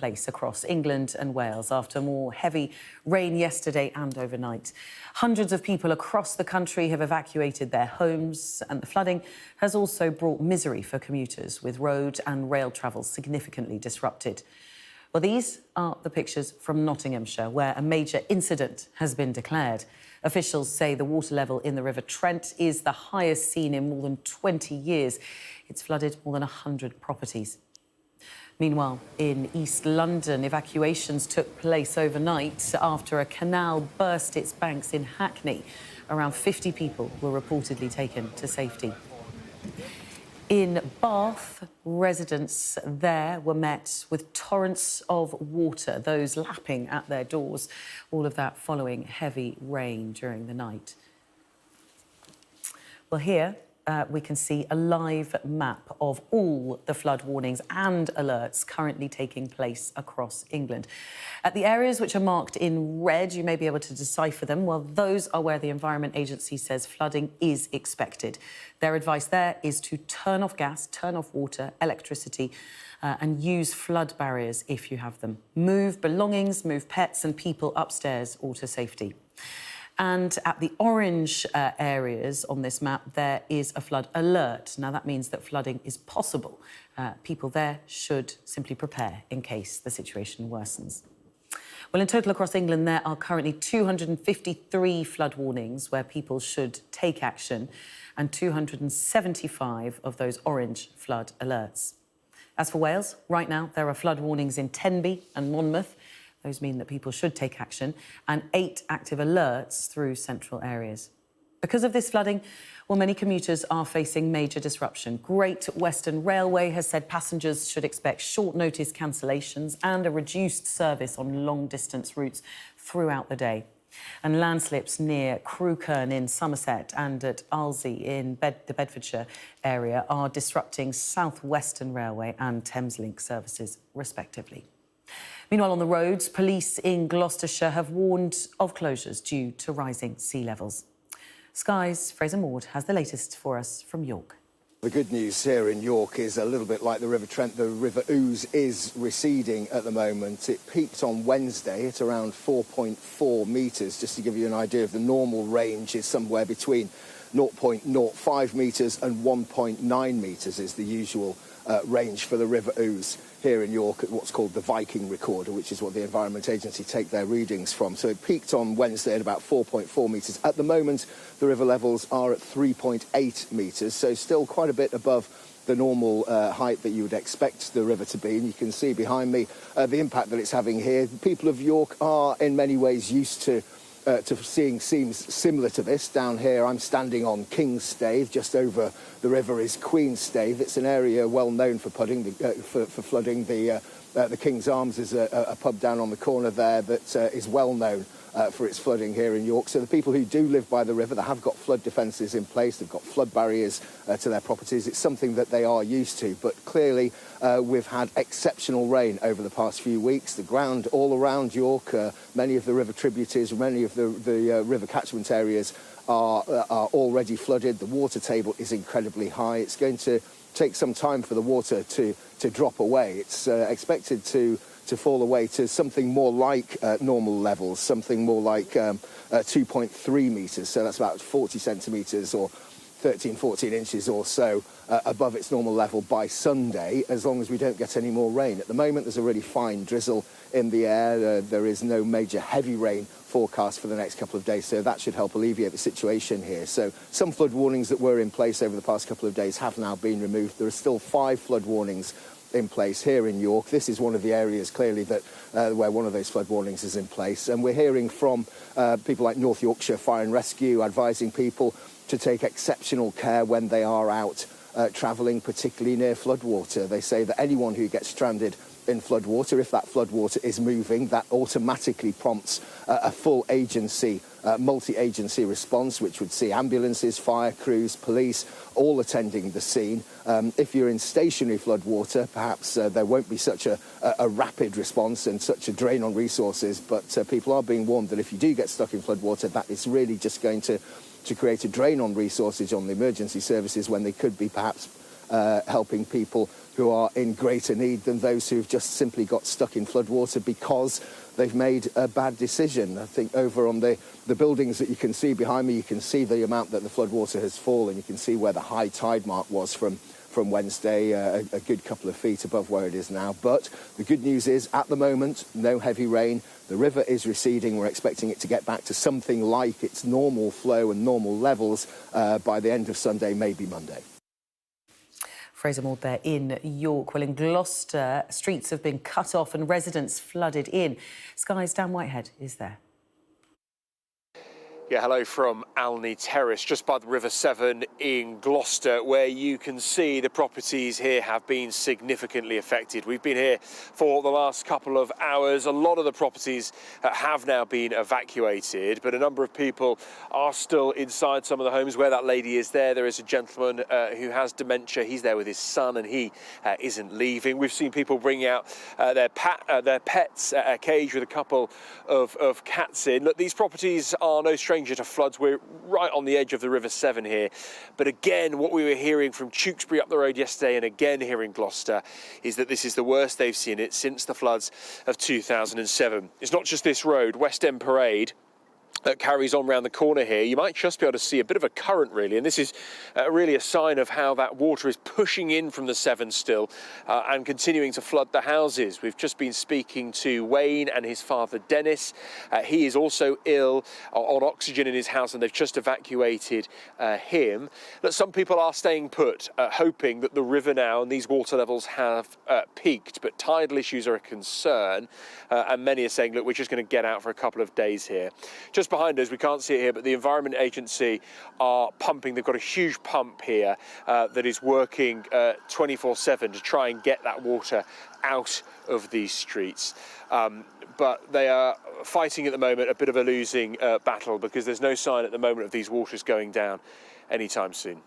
place across England and Wales after more heavy rain yesterday and overnight. Hundreds of people across the country have evacuated their homes, and the flooding has also brought misery for commuters, with road and rail travel significantly disrupted. Well, these are the pictures from Nottinghamshire, where a major incident has been declared. Officials say the water level in the River Trent is the highest seen in more than 20 years. It's flooded more than 100 properties. Meanwhile, in East London, evacuations took place overnight after a canal burst its banks in Hackney. Around 50 people were reportedly taken to safety. In Bath, residents there were met with torrents of water, those lapping at their doors. All of that following heavy rain during the night. Well, here we can see a live map of all the flood warnings and alerts currently taking place across England. At the areas which are marked in red, you may be able to decipher them. Well, those are where the Environment Agency says flooding is expected. Their advice there is to turn off gas, turn off water, electricity, and use flood barriers if you have them. Move belongings, move pets and people upstairs or to safety. And at the orange areas on this map, there is a flood alert. Now, that means that flooding is possible. People there should simply prepare in case the situation worsens. Well, in total across England, there are currently 253 flood warnings where people should take action, and 275 of those orange flood alerts. As for Wales, right now, there are flood warnings in Tenby and Monmouth. Those mean that people should take action, and 8 active alerts through central areas. Because of this flooding, well, many commuters are facing major disruption. Great Western Railway has said passengers should expect short notice cancellations and a reduced service on long-distance routes throughout the day. And landslips near Crewkerne in Somerset and at Alsey in the Bedfordshire area are disrupting South Western Railway and Thameslink services, respectively. Meanwhile, on the roads, police in Gloucestershire have warned of closures due to rising sea levels. Sky's Fraser Maud has the latest for us from York. The good news here in York is a little bit like the River Trent. The River Ouse is receding at the moment. It peaked on Wednesday at around 4.4 metres. Just to give you an idea of the normal range is somewhere between 0.05 metres and 1.9 metres is the usual range for the River Ouse here in York at what's called the Viking Recorder, which is what the Environment Agency take their readings from. So it peaked on Wednesday at about 4.4 metres. At the moment, the river levels are at 3.8 metres, so still quite a bit above the normal height that you would expect the river to be. And you can see behind me the impact that it's having here. The people of York are in many ways used to seeing scenes similar to this. Down here, I'm standing on King's Stave. Just over the river is Queen's Stave. It's an area well known for flooding. The King's Arms is a pub down on the corner there that is well known for its flooding here in York. So the people who do live by the river, they have got flood defences in place. They've got flood barriers to their properties. It's something that they are used to. But clearly, we've had exceptional rain over the past few weeks. The ground all around York, many of the river tributaries, many of the river catchment areas are already flooded. The water table is incredibly high. It's going to take some time for the water to drop away. It's expected to fall away to something more like normal levels, something more like 2.3 metres. So that's about 40 centimetres or 13, 14 inches or so above its normal level by Sunday, as long as we don't get any more rain. At the moment, there's a really fine drizzle in the air. There is no major heavy rain forecast for the next couple of days, so that should help alleviate the situation here. So some flood warnings that were in place over the past couple of days have now been removed. There are still 5 flood warnings in place here in York. This is one of the areas clearly that where one of those flood warnings is in place, and we're hearing from people like North Yorkshire Fire and Rescue advising people to take exceptional care when they are out travelling, particularly near floodwater. They say that anyone who gets stranded in floodwater, if that floodwater is moving, that automatically prompts a full agency, multi-agency response, which would see ambulances, fire crews, police, all attending the scene. If you're in stationary floodwater, perhaps there won't be such a rapid response and such a drain on resources, but people are being warned that if you do get stuck in floodwater, that is really just going to create a drain on resources on the emergency services when they could be perhaps helping people who are in greater need than those who've just simply got stuck in floodwater because they've made a bad decision. I think over on the buildings that you can see behind me, you can see the amount that the floodwater has fallen. You can see where the high tide mark was from Wednesday, a good couple of feet above where it is now. But the good news is, at the moment, no heavy rain. The river is receding. We're expecting it to get back to something like its normal flow and normal levels by the end of Sunday, maybe Monday. Fraser Maud there in York. Well, in Gloucester, streets have been cut off and residents flooded in. Sky's Dan Whitehead is there. Yeah, hello from Alney Terrace, just by the River Severn in Gloucester, where you can see the properties here have been significantly affected. We've been here for the last couple of hours. A lot of the properties have now been evacuated, but a number of people are still inside some of the homes. Where that lady is there is a gentleman who has dementia. He's there with his son and he isn't leaving. We've seen people bring out their pets, a cage with a couple of cats in. Look, these properties are no stranger to floods. We're right on the edge of the River Severn here. But again, what we were hearing from Tewkesbury up the road yesterday and again here in Gloucester is that this is the worst they've seen it since the floods of 2007. It's not just this road, West End Parade, that carries on round the corner here. You might just be able to see a bit of a current, really, and this is really a sign of how that water is pushing in from the Severn still and continuing to flood the houses. We've just been speaking to Wayne and his father Dennis. He is also ill, on oxygen in his house, and they've just evacuated him. But some people are staying put, hoping that the river now and these water levels have peaked, but tidal issues are a concern, and many are saying, look, we're just going to get out for a couple of days here. Just behind us, we can't see it here, but the Environment Agency are pumping. They've got a huge pump here that is working 24/7 to try and get that water out of these streets. But they are fighting at the moment a bit of a losing battle because there's no sign at the moment of these waters going down anytime soon.